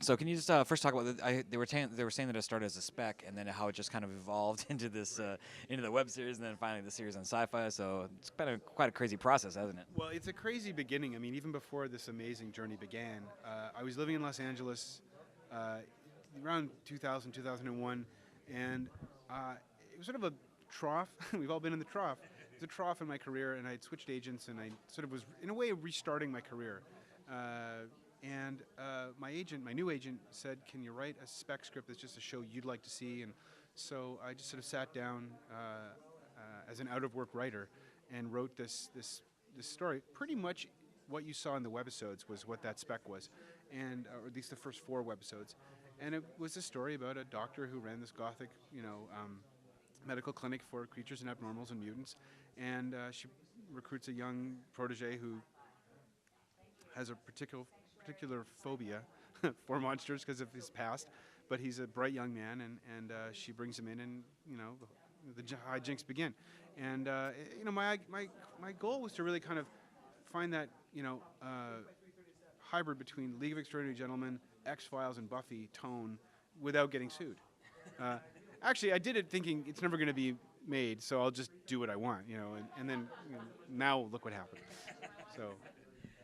So can you just first talk about they were saying that it started as a spec and then how it just kind of evolved into this into the web series and then finally the series on Sci-Fi. So it's been quite a crazy process, hasn't it? Well, it's a crazy beginning. I mean, even before this amazing journey began, I was living in Los Angeles uh, around 2000, 2001, and it was sort of a trough. We've all been in the trough. It was a trough in my career, and I had switched agents, and I sort of was, in a way, restarting my career. My agent, my new agent, said, "Can you write a spec script that's just a show you'd like to see?" And so I just sort of sat down as an out-of-work writer and wrote this story. Pretty much what you saw in the webisodes was what that spec was, and or at least the first four webisodes. And it was a story about a doctor who ran this gothic, medical clinic for creatures and abnormals and mutants, and she recruits a young protege who has a particular phobia for monsters because of his past, but he's a bright young man, and she brings him in, and the hijinks begin. And my goal was to really kind of find that hybrid between League of Extraordinary Gentlemen, X Files, and Buffy tone without getting sued. Uh, Actually, I did it thinking it's never going to be made, so I'll just do what I want, and then now look what happened. So.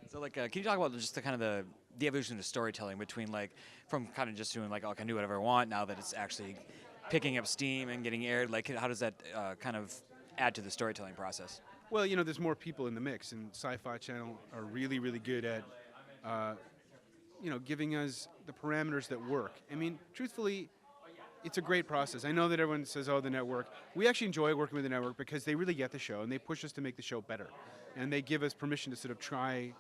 So like, can you talk about just the kind of the evolution of storytelling between like from kind of just doing like, oh, I can do whatever I want now that it's actually picking up steam and getting aired? Like, how does that kind of add to the storytelling process? Well, there's more people in the mix, and Sci-Fi Channel are really, really good at, uh, giving us the parameters that work. I mean, truthfully, it's a great process. I know that everyone says, "Oh, the network." We actually enjoy working with the network because they really get the show, and they push us to make the show better, and they give us permission to sort of try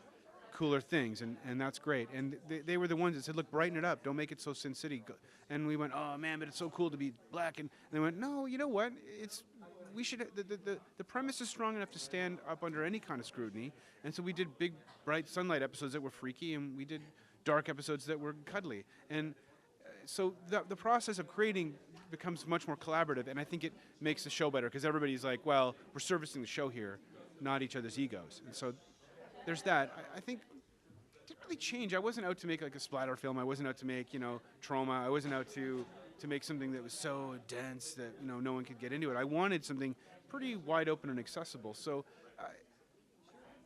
cooler things, and that's great. And they were the ones that said, "Look, brighten it up. Don't make it so Sin City." And we went, "Oh man, but it's so cool to be black." And they went, "No, you know what? We should. The premise is strong enough to stand up under any kind of scrutiny." And so we did big, bright sunlight episodes that were freaky, and we did dark episodes that were cuddly. And so the process of creating becomes much more collaborative, and I think it makes the show better because everybody's like, "Well, we're servicing the show here, not each other's egos." And so there's that. I think it didn't really change. I wasn't out to make like a splatter film. I wasn't out to make trauma. I wasn't out to make something that was so dense that no one could get into it. I wanted something pretty wide open and accessible. So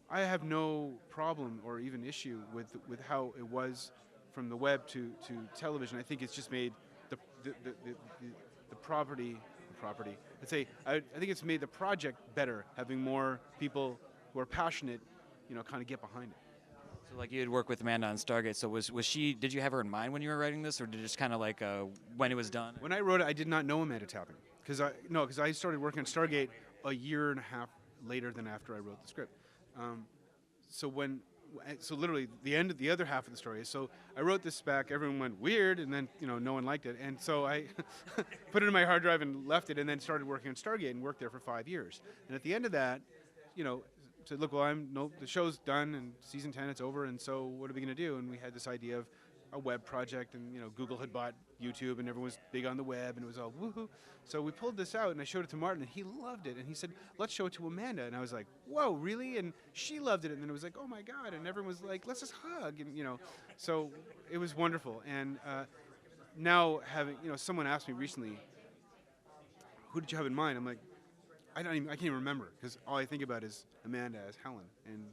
I have no problem or even issue with how it was from the web to television. I think it's just made the the, the, the, the property. I think it's made the project better, having more people who are passionate, kind of get behind it. So like you had worked with Amanda on Stargate. So was she? Did you have her in mind when you were writing this, or did it just kind of like when it was done? When I wrote it, I did not know Amanda Tapping because I started working on Stargate a year and a half later than after I wrote the script. Um, so when so literally the other half of the story is, so I wrote this spec, everyone went weird, and then no one liked it, and so I put it in my hard drive and left it, and then started working on Stargate and worked there for 5 years. And at the end of that, said, "Look, well, the show's done, and season 10 it's over, and so what are we going to do?" And we had this idea of a web project, and Google had bought YouTube, and everyone was big on the web, and it was all woohoo. So we pulled this out, and I showed it to Martin, and he loved it, and he said, "Let's show it to Amanda." And I was like, "Whoa, really?" And she loved it, and then it was like, "Oh my God!" And everyone was like, "Let's just hug," and so it was wonderful. And now having, someone asked me recently, "Who did you have in mind?" I'm like, I can't even remember because all I think about is Amanda as Helen, and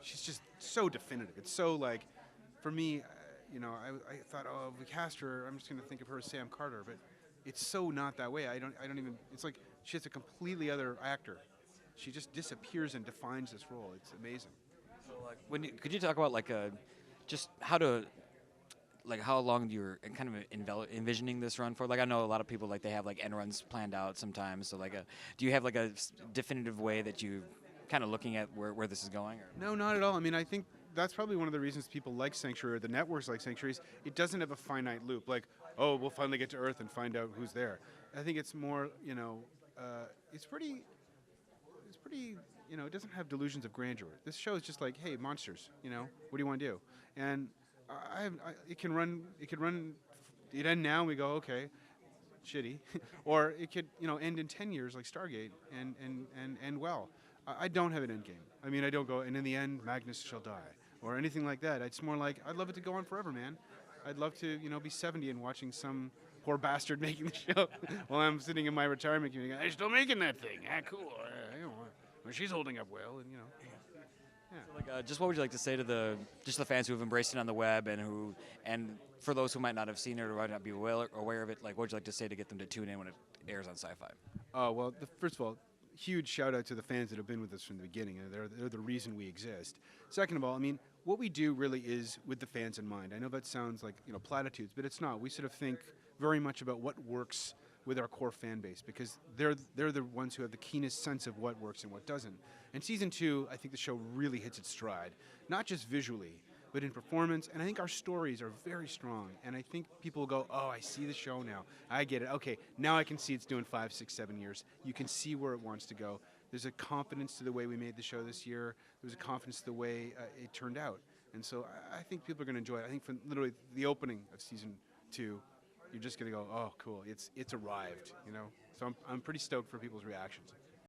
she's just so definitive. It's so like, for me, I thought, oh, if we cast her, I'm just going to think of her as Sam Carter, but it's so not that way. I don't even. It's like she's a completely other actor. She just disappears and defines this role. It's amazing. So like, could you talk about like just how to like how long you're kind of envisioning this run for? Like I know a lot of people like they have like end runs planned out sometimes. So like, do you have like a definitive way that you kind of looking at where this is going? Or? No, not at all. I mean, I think that's probably one of the reasons people like Sanctuary, or the networks like Sanctuary, is it doesn't have a finite loop. Like, oh, we'll finally get to Earth and find out who's there. I think it's more, it's pretty, it doesn't have delusions of grandeur. This show is just like, hey, monsters, what do you want to do? And it can run, it end now and we go, okay, shitty. Or it could, end in 10 years like Stargate and end well. I don't have an end game. I mean, I don't go, and in the end, Magnus shall die, or anything like that. It's more like, I'd love it to go on forever, man. I'd love to, be 70 and watching some poor bastard making the show while I'm sitting in my retirement community. They're still making that thing. Ah, cool. Well, she's holding up well, and yeah. So, like, just what would you like to say to the fans who have embraced it on the web and for those who might not have seen it or might not be aware of it, like what would you like to say to get them to tune in when it airs on Sci-Fi? Oh, well, first of all, huge shout out to the fans that have been with us from the beginning. They're the reason we exist. Second of all, I mean, what we do really is with the fans in mind. I know that sounds like platitudes, but it's not. We sort of think very much about what works with our core fan base because they're the ones who have the keenest sense of what works and what doesn't. And season 2, I think the show really hits its stride, not just visually, but in performance. And I think our stories are very strong. And I think people go, oh, I see the show now. I get it. Okay, now I can see it's doing 5, 6, 7 years. You can see where it wants to go. There's a confidence to the way we made the show this year. There's a confidence to the way it turned out. And so I think people are going to enjoy it. I think from literally the opening of season 2, you're just going to go, oh, cool, it's arrived, So I'm pretty stoked for people's reactions.